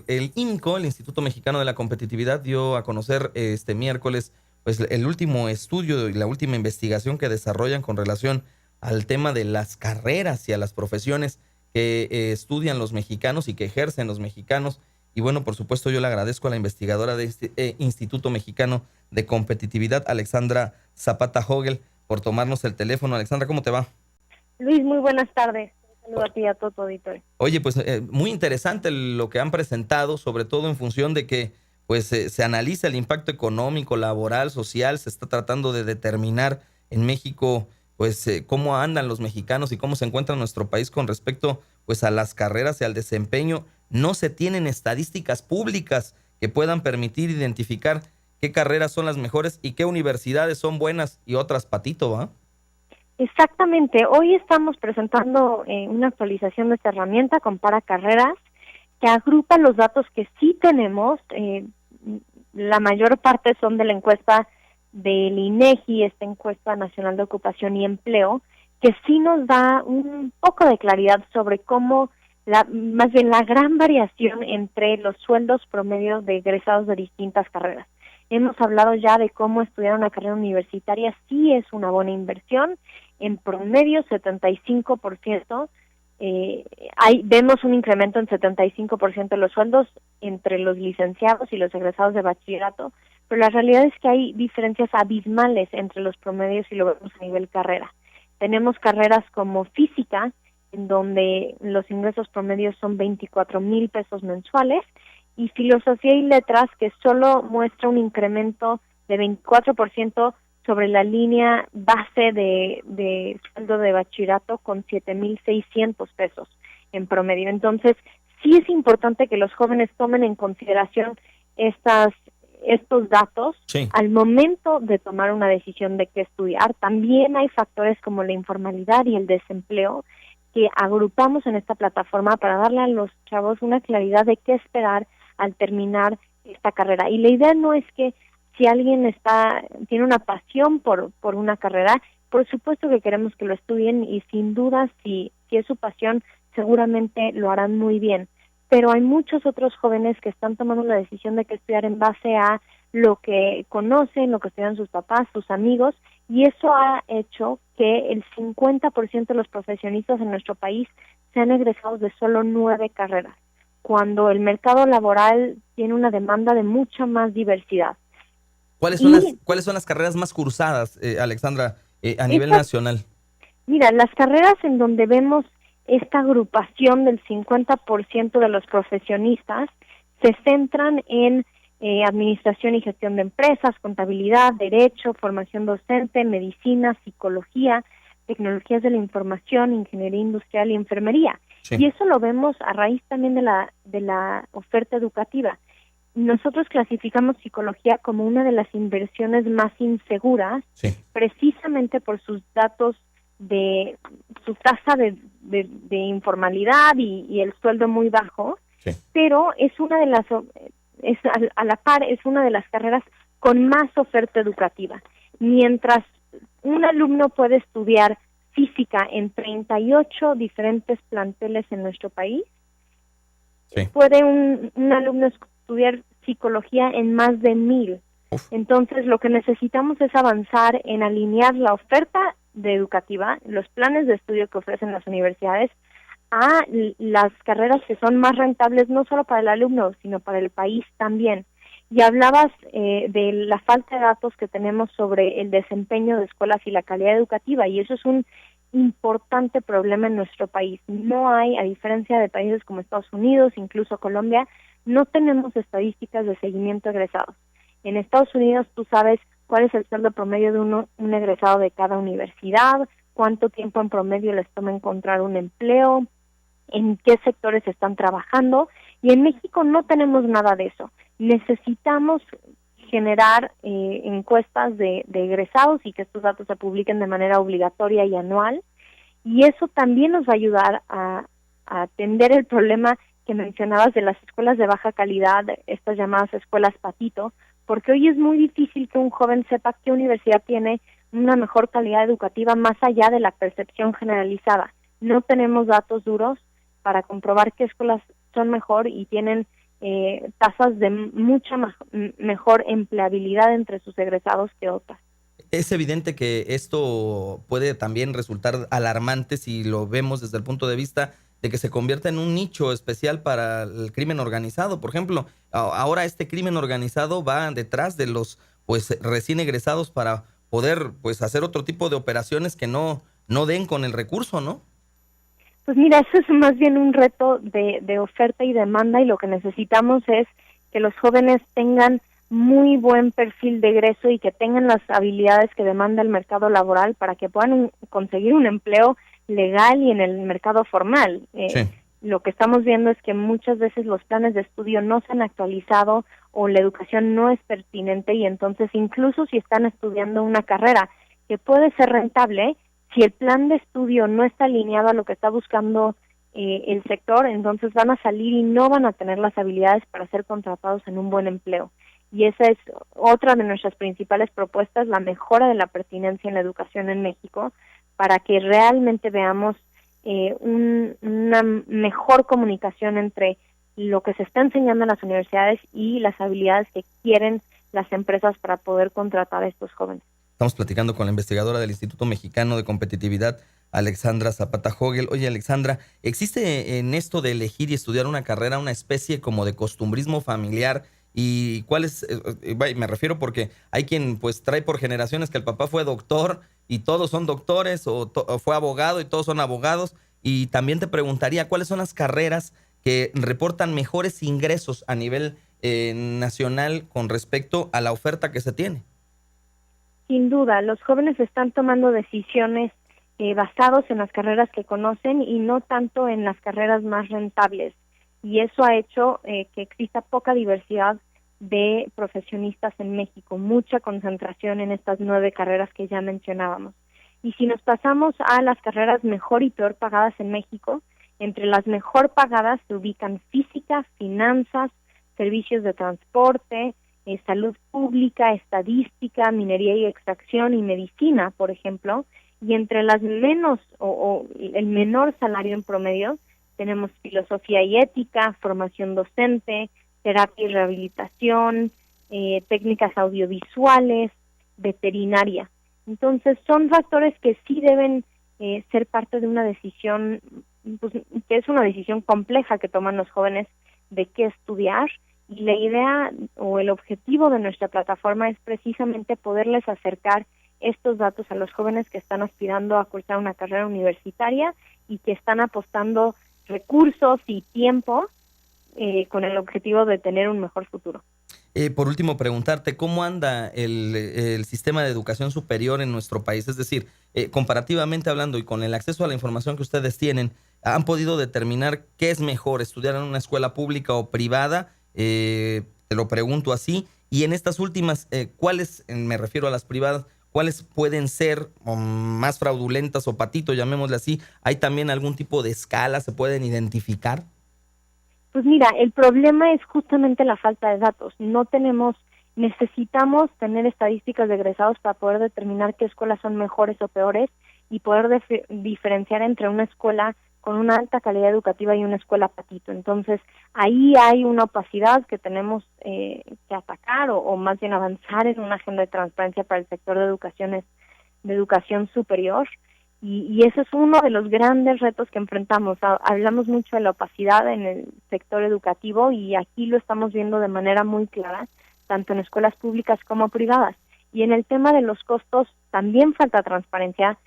El IMCO, el Instituto Mexicano de la Competitividad, dio a conocer este miércoles pues el último estudio y la última investigación que desarrollan con relación al tema de las carreras y a las profesiones que estudian los mexicanos y que ejercen los mexicanos. Y bueno, por supuesto, yo le agradezco a la investigadora de este Instituto Mexicano de Competitividad, Alexandra Zapata Hogel, por tomarnos el teléfono. Alexandra, ¿cómo te va? Luis, muy buenas tardes. Un saludo a ti y a todo tu auditorio. Oye, pues muy interesante lo que han presentado, sobre todo en función de que pues se analiza el impacto económico, laboral, social, se está tratando de determinar en México pues cómo andan los mexicanos y cómo se encuentra nuestro país con respecto pues a las carreras y al desempeño. No se tienen estadísticas públicas que puedan permitir identificar qué carreras son las mejores y qué universidades son buenas y otras patito, ¿va? Exactamente. Hoy estamos presentando una actualización de esta herramienta, Compara Carreras, que agrupa los datos que sí tenemos. La mayor parte son de la encuesta del INEGI, esta encuesta nacional de ocupación y empleo, que sí nos da un poco de claridad sobre cómo, más bien la gran variación entre los sueldos promedios de egresados de distintas carreras. Hemos hablado ya de cómo estudiar una carrera universitaria sí es una buena inversión, en promedio 75%, vemos un incremento en 75% de los sueldos entre los licenciados y los egresados de bachillerato, pero la realidad es que hay diferencias abismales entre los promedios y lo vemos a nivel carrera. Tenemos carreras como física, en donde los ingresos promedios son 24,000 pesos mensuales, y filosofía y letras, que solo muestra un incremento de 24% sobre la línea base de sueldo de bachillerato con 7,600 pesos en promedio. Entonces, sí es importante que los jóvenes tomen en consideración estos datos Sí. al momento de tomar una decisión de qué estudiar. También hay factores como la informalidad y el desempleo que agrupamos en esta plataforma para darle a los chavos una claridad de qué esperar al terminar esta carrera. Y la idea no es que si alguien tiene una pasión por una carrera, por supuesto que queremos que lo estudien, y sin duda si es su pasión, seguramente lo harán muy bien. Pero hay muchos otros jóvenes que están tomando la decisión de qué estudiar en base a lo que conocen, lo que estudian sus papás, sus amigos, y eso ha hecho que el 50% de los profesionistas en nuestro país sean egresados de solo 9 carreras, cuando el mercado laboral tiene una demanda de mucha más diversidad. Y ¿Cuáles son las carreras más cursadas, Alexandra, a nivel estas, nacional? mira, las carreras en donde vemos esta agrupación del 50% de los profesionistas se centran en administración y gestión de empresas, contabilidad, derecho, formación docente, medicina, psicología, tecnologías de la información, ingeniería industrial y enfermería. Sí. Y eso lo vemos a raíz también de la oferta educativa. Nosotros clasificamos psicología como una de las inversiones más inseguras, Sí. precisamente por sus datos de su tasa de informalidad y el sueldo muy bajo, Sí. pero es una de las a la par es una de las carreras con más oferta educativa. Mientras un alumno puede estudiar física en 38 diferentes planteles en nuestro país, Sí. puede un alumno estudiar psicología en más de 1,000. Uf. Entonces, lo que necesitamos es avanzar en alinear la oferta educativa, los planes de estudio que ofrecen las universidades, a las carreras que son más rentables no solo para el alumno, sino para el país también. Y hablabas de la falta de datos que tenemos sobre el desempeño de escuelas y la calidad educativa, y eso es un importante problema en nuestro país. No hay, a diferencia de países como Estados Unidos, incluso Colombia, no tenemos estadísticas de seguimiento de egresados. En Estados Unidos tú sabes cuál es el sueldo promedio de un egresado de cada universidad, cuánto tiempo en promedio les toma encontrar un empleo, en qué sectores están trabajando, y en México no tenemos nada de eso. Necesitamos generar encuestas de egresados y que estos datos se publiquen de manera obligatoria y anual, y eso también nos va a ayudar a atender el problema que mencionabas de las escuelas de baja calidad, estas llamadas escuelas patito, porque hoy es muy difícil que un joven sepa qué universidad tiene una mejor calidad educativa más allá de la percepción generalizada. No tenemos datos duros para comprobar qué escuelas son mejor y tienen tasas de mucha mejor empleabilidad entre sus egresados que otras. Es evidente que esto puede también resultar alarmante si lo vemos desde el punto de vista de que se convierta en un nicho especial para el crimen organizado. Por ejemplo, ahora este crimen organizado va detrás de los pues recién egresados para poder pues hacer otro tipo de operaciones que no den con el recurso, ¿no? Pues mira, eso es más bien un reto de oferta y demanda, y lo que necesitamos es que los jóvenes tengan muy buen perfil de egreso y que tengan las habilidades que demanda el mercado laboral para que puedan conseguir un empleo legal y en el mercado formal. Sí. Lo que estamos viendo es que muchas veces los planes de estudio no se han actualizado o la educación no es pertinente, y entonces incluso si están estudiando una carrera que puede ser rentable, si el plan de estudio no está alineado a lo que está buscando el sector, entonces van a salir y no van a tener las habilidades para ser contratados en un buen empleo. Y esa es otra de nuestras principales propuestas, la mejora de la pertinencia en la educación en México, para que realmente veamos una mejor comunicación entre lo que se está enseñando en las universidades y las habilidades que quieren las empresas para poder contratar a estos jóvenes. Estamos platicando con la investigadora del Instituto Mexicano de Competitividad, Alexandra Zapata Hogel. Oye, Alexandra, ¿existe en esto de elegir y estudiar una carrera una especie como de costumbrismo familiar? ¿Y cuál es? Me refiero porque hay quien pues trae por generaciones que el papá fue doctor y todos son doctores, o fue abogado y todos son abogados. Y también te preguntaría, ¿cuáles son las carreras que reportan mejores ingresos a nivel nacional con respecto a la oferta que se tiene? Sin duda, los jóvenes están tomando decisiones basados en las carreras que conocen y no tanto en las carreras más rentables. Y eso ha hecho que exista poca diversidad de profesionistas en México, mucha concentración en estas 9 carreras que ya mencionábamos. Y si nos pasamos a las carreras mejor y peor pagadas en México, entre las mejor pagadas se ubican física, finanzas, servicios de transporte, salud pública, estadística, minería y extracción y medicina, por ejemplo, y entre las menos o el menor salario en promedio tenemos filosofía y ética, formación docente, terapia y rehabilitación, técnicas audiovisuales, veterinaria. Entonces son factores que sí deben ser parte de una decisión, pues, que es una decisión compleja que toman los jóvenes de qué estudiar. Y la idea o el objetivo de nuestra plataforma es precisamente poderles acercar estos datos a los jóvenes que están aspirando a cursar una carrera universitaria y que están apostando recursos y tiempo con el objetivo de tener un mejor futuro. Por último, preguntarte, ¿cómo anda el sistema de educación superior en nuestro país? Es decir, comparativamente hablando y con el acceso a la información que ustedes tienen, ¿han podido determinar qué es mejor, estudiar en una escuela pública o privada? Te lo pregunto así. Y en estas últimas, ¿cuáles, me refiero a las privadas, cuáles pueden ser más fraudulentas o patito, llamémosle así? ¿Hay también algún tipo de escala? ¿Se pueden identificar? Pues mira, el problema es justamente la falta de datos. Necesitamos tener estadísticas de egresados para poder determinar qué escuelas son mejores o peores y poder diferenciar entre una escuela con una alta calidad educativa y una escuela patito. Entonces, ahí hay una opacidad que tenemos que atacar o más bien avanzar en una agenda de transparencia para el sector de educación superior. Y ese es uno de los grandes retos que enfrentamos. Hablamos mucho de la opacidad en el sector educativo y aquí lo estamos viendo de manera muy clara, tanto en escuelas públicas como privadas. Y en el tema de los costos también falta transparencia.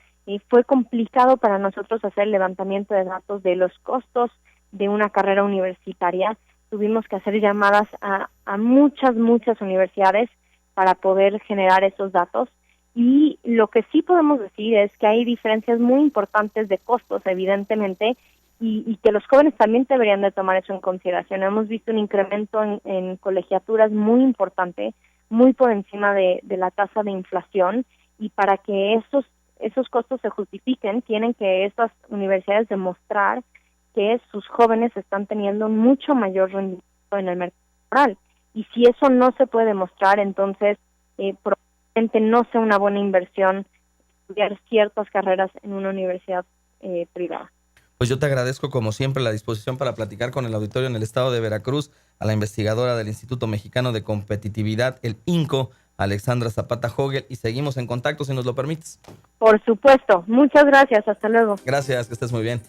Fue complicado para nosotros hacer el levantamiento de datos de los costos de una carrera universitaria. Tuvimos que hacer llamadas a muchas universidades para poder generar esos datos. Y lo que sí podemos decir es que hay diferencias muy importantes de costos, evidentemente, y que los jóvenes también deberían de tomar eso en consideración. Hemos visto un incremento en colegiaturas muy importante, muy por encima de la tasa de inflación, y para que esos costos se justifiquen, tienen que estas universidades demostrar que sus jóvenes están teniendo un mucho mayor rendimiento en el mercado laboral. Y si eso no se puede demostrar, entonces no sea una buena inversión estudiar ciertas carreras en una universidad privada. Pues yo te agradezco como siempre la disposición para platicar con el auditorio en el estado de Veracruz, a la investigadora del Instituto Mexicano de Competitividad, el INCO, Alexandra Zapata Hogel, y seguimos en contacto si nos lo permites. Por supuesto. Muchas gracias. Hasta luego. Gracias, que estés muy bien.